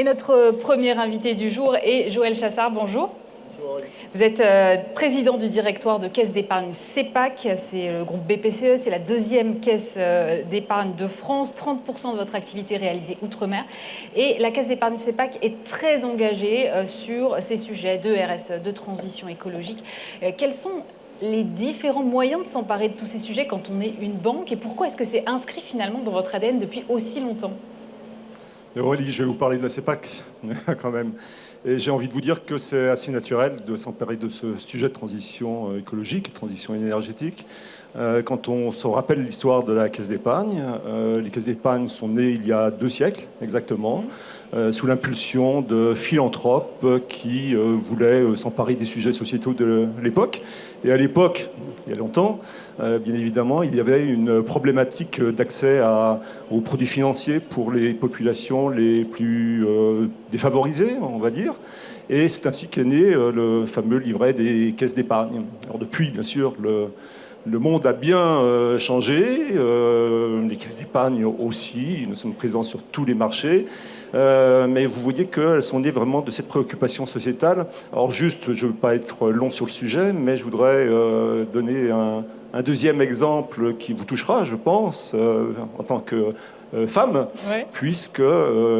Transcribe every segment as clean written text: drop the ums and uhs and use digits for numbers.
Et notre premier invité du jour est Joël Chassard. Bonjour. Bonjour. Vous êtes président du directoire de Caisse d'épargne CEPAC. C'est le groupe BPCE, c'est la deuxième caisse d'épargne de France. 30% de votre activité réalisée outre-mer. Et la Caisse d'épargne CEPAC est très engagée sur ces sujets de RSE, de transition écologique. Quels sont les différents moyens de s'emparer de tous ces sujets quand on est une banque, et pourquoi est-ce que c'est inscrit finalement dans votre ADN depuis aussi longtemps? Aurélie, je vais vous parler de la CEPAC quand même. Et j'ai envie de vous dire que c'est assez naturel de s'emparer de ce sujet de transition écologique, transition énergétique. Quand on se rappelle l'histoire de la Caisse d'épargne, les caisses d'épargne sont nées il y a 2 siècles exactement, sous l'impulsion de philanthropes qui voulaient s'emparer des sujets sociétaux de l'époque. Et à l'époque, il y a longtemps, bien évidemment, il y avait une problématique d'accès aux produits financiers pour les populations les plus défavorisées, on va dire. Et c'est ainsi qu'est né le fameux livret des caisses d'épargne. Alors depuis, bien sûr, le monde a bien changé, les caisses d'épargne aussi, nous sommes présents sur tous les marchés, mais vous voyez qu'elles sont nées vraiment de cette préoccupation sociétale. Alors juste, je ne veux pas être long sur le sujet, mais je voudrais donner un deuxième exemple qui vous touchera, je pense, en tant que femme, Ouais. puisque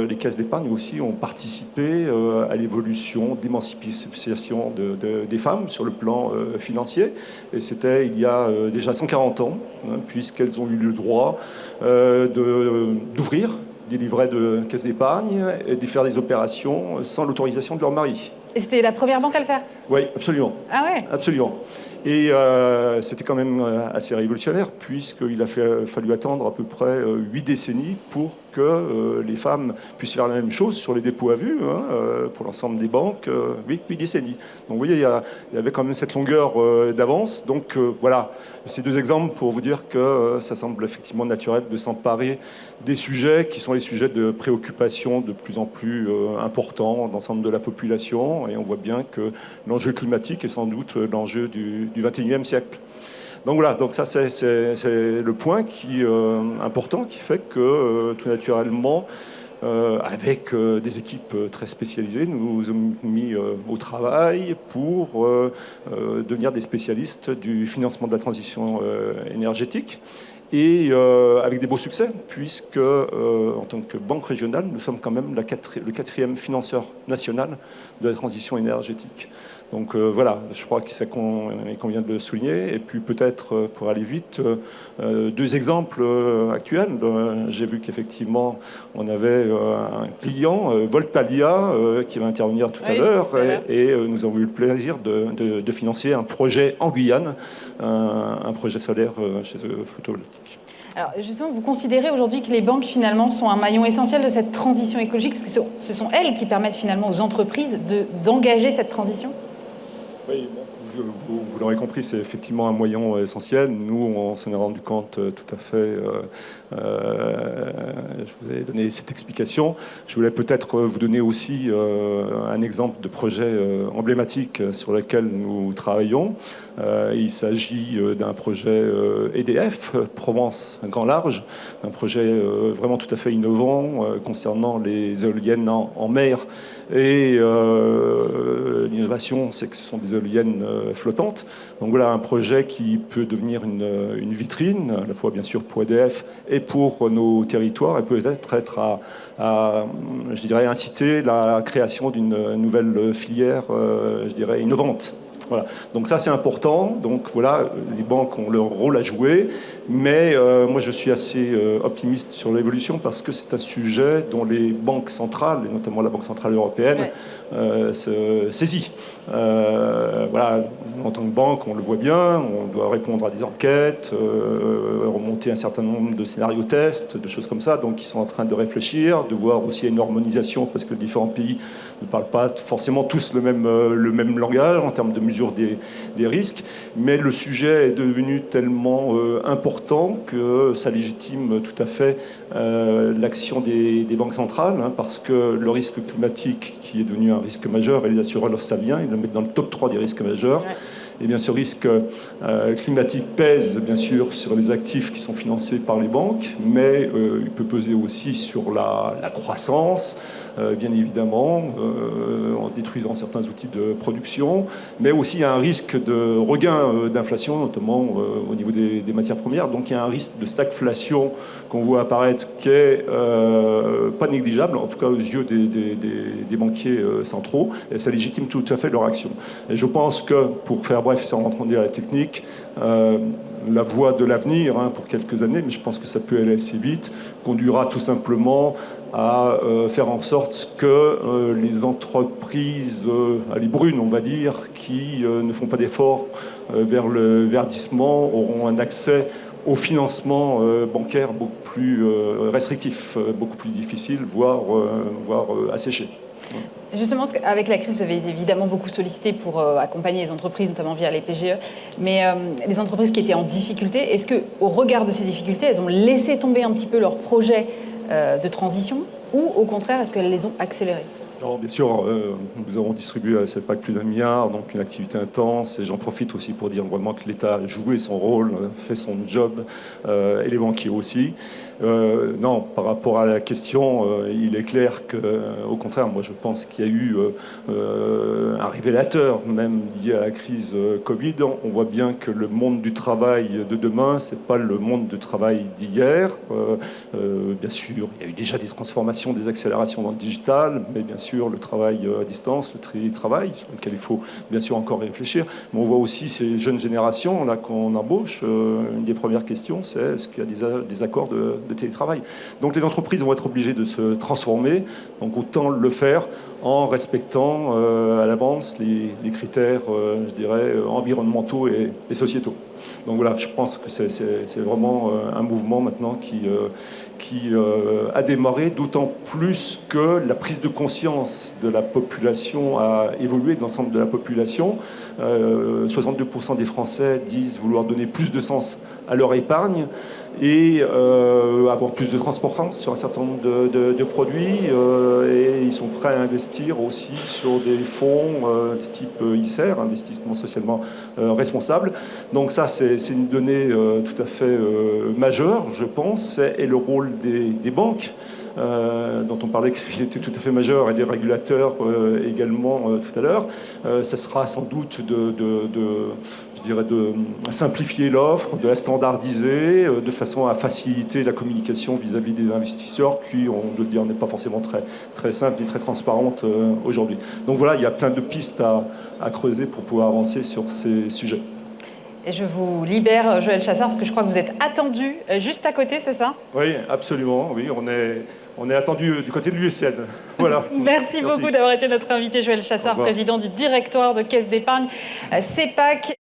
les caisses d'épargne aussi ont participé à l'évolution, d'émancipation des femmes sur le plan financier. Et c'était il y a déjà 140 ans, puisqu'elles ont eu le droit d'ouvrir des livrets de caisse d'épargne et de faire des opérations sans l'autorisation de leur mari. Et c'était la première banque à le faire? Oui, absolument. Ah ouais. Absolument. Et c'était quand même assez révolutionnaire, puisqu'il a fallu attendre à peu près 8 décennies pour que les femmes puissent faire la même chose sur les dépôts à vue, pour l'ensemble des banques, 8 décennies. Donc vous voyez, il y avait quand même cette longueur d'avance. Donc voilà, ces 2 exemples pour vous dire que ça semble effectivement naturel de s'emparer des sujets qui sont les sujets de préoccupation de plus en plus importants dans l'ensemble de la population. Et on voit bien que l'enjeu climatique est sans doute l'enjeu du XXIe siècle. Donc voilà, donc ça c'est le point important qui fait que tout naturellement, avec des équipes très spécialisées, nous nous sommes mis au travail pour devenir des spécialistes du financement de la transition énergétique. Et avec des beaux succès, puisque en tant que banque régionale, nous sommes quand même le 4e financeur national de la transition énergétique. Donc voilà, je crois qu'il convient de le souligner. Et puis peut-être, pour aller vite, 2 exemples actuels. J'ai vu qu'effectivement, on avait un client, Voltalia, qui va intervenir tout à l'heure. Et nous avons eu le plaisir de financer un projet en Guyane, un projet solaire chez eux, photovoltaïque. Alors justement, vous considérez aujourd'hui que les banques finalement sont un maillon essentiel de cette transition écologique, parce que ce sont elles qui permettent finalement aux entreprises d'engager cette transition? Oui, bon, vous l'aurez compris, c'est effectivement un moyen essentiel. Nous, on s'en est rendu compte tout à fait. Je vous ai donné cette explication. Je voulais peut-être vous donner aussi un exemple de projet emblématique sur lequel nous travaillons. Il s'agit d'un projet EDF, Provence Grand Large, un projet vraiment tout à fait innovant concernant les éoliennes en mer. Et l'innovation, c'est que ce sont des éoliennes flottantes. Donc voilà un projet qui peut devenir une vitrine, à la fois bien sûr pour EDF et pour nos territoires, et peut-être être je dirais, inciter la création d'une nouvelle filière, je dirais, innovante. Voilà. Donc ça c'est important, donc voilà, les banques ont leur rôle à jouer, mais moi je suis assez optimiste sur l'évolution parce que c'est un sujet dont les banques centrales, et notamment la Banque Centrale Européenne, se saisit. Voilà, en tant que banque, on le voit bien, on doit répondre à des enquêtes, remonter un certain nombre de scénarios tests, de choses comme ça, donc ils sont en train de réfléchir, de voir aussi une harmonisation, parce que les différents pays ne parlent pas forcément tous le même langage en termes de mesure des risques, mais le sujet est devenu tellement important que ça légitime tout à fait l'action des banques centrales, parce que le risque climatique, qui est devenu un risque majeur, et les assureurs le savent bien, ils le mettent dans le top 3 des risques majeurs. Et bien ce risque climatique pèse bien sûr sur les actifs qui sont financés par les banques, mais il peut peser aussi sur la croissance, bien évidemment, en détruisant certains outils de production, mais aussi il y a un risque de regain d'inflation, notamment au niveau des matières premières. Donc il y a un risque de stagflation qu'on voit apparaître qui est pas négligeable, en tout cas aux yeux des banquiers centraux, et ça légitime tout à fait leur action. Et je pense que, pour faire bref, sans rentrer dans la technique, la voie de l'avenir, pour quelques années, mais je pense que ça peut aller assez vite, conduira tout simplement à faire en sorte que les entreprises, les brunes, on va dire, qui ne font pas d'efforts vers le verdissement, auront un accès au financement bancaire beaucoup plus restrictif, beaucoup plus difficile, voire asséché. Justement, avec la crise, vous avez été évidemment beaucoup sollicité pour accompagner les entreprises, notamment via les PGE. Mais les entreprises qui étaient en difficulté, est-ce qu'au regard de ces difficultés, elles ont laissé tomber un petit peu leurs projets de transition ou au contraire, est-ce qu'elles les ont accélérés? Alors, bien sûr, nous avons distribué à CEPAC plus d'1 milliard, donc une activité intense. Et j'en profite aussi pour dire vraiment que l'État a joué son rôle, fait son job, et les banquiers aussi. Non, par rapport à la question, il est clair qu'au contraire, moi je pense qu'il y a eu un révélateur, même lié à la crise Covid. On voit bien que le monde du travail de demain, c'est pas le monde du travail d'hier. Bien sûr, il y a eu déjà des transformations, des accélérations dans le digital, mais bien sûr le travail à distance, le télétravail, sur lequel il faut bien sûr encore réfléchir. Mais on voit aussi ces jeunes générations là qu'on embauche. Une des premières questions, c'est est-ce qu'il y a des accords de télétravail. Donc les entreprises vont être obligées de se transformer, donc autant le faire en respectant à l'avance les critères, je dirais, environnementaux et sociétaux. Donc voilà, je pense que c'est vraiment un mouvement maintenant qui a démarré, d'autant plus que la prise de conscience de la population a évolué, de l'ensemble de la population. 62% des Français disent vouloir donner plus de sens à leur épargne et avoir plus de transparence sur un certain nombre de produits. Et ils sont prêts à investir aussi sur des fonds de type ISR, investissement socialement responsable. Donc ça, c'est une donnée tout à fait majeure, je pense, et le rôle des banques. Dont on parlait qu'il était tout à fait majeur, et des régulateurs également tout à l'heure. Ça sera sans doute je dirais de simplifier l'offre, de la standardiser, de façon à faciliter la communication vis-à-vis des investisseurs qui, on doit le dire, n'est pas forcément très simple ni très transparente aujourd'hui. Donc voilà, il y a plein de pistes à creuser pour pouvoir avancer sur ces sujets. Et je vous libère, Joël Chassard, parce que je crois que vous êtes attendu juste à côté, c'est ça? Oui, absolument. Oui, on est attendu du côté de l'USN. Voilà. Merci beaucoup d'avoir été notre invité, Joël Chassard, président du directoire de Caisse d'épargne CEPAC.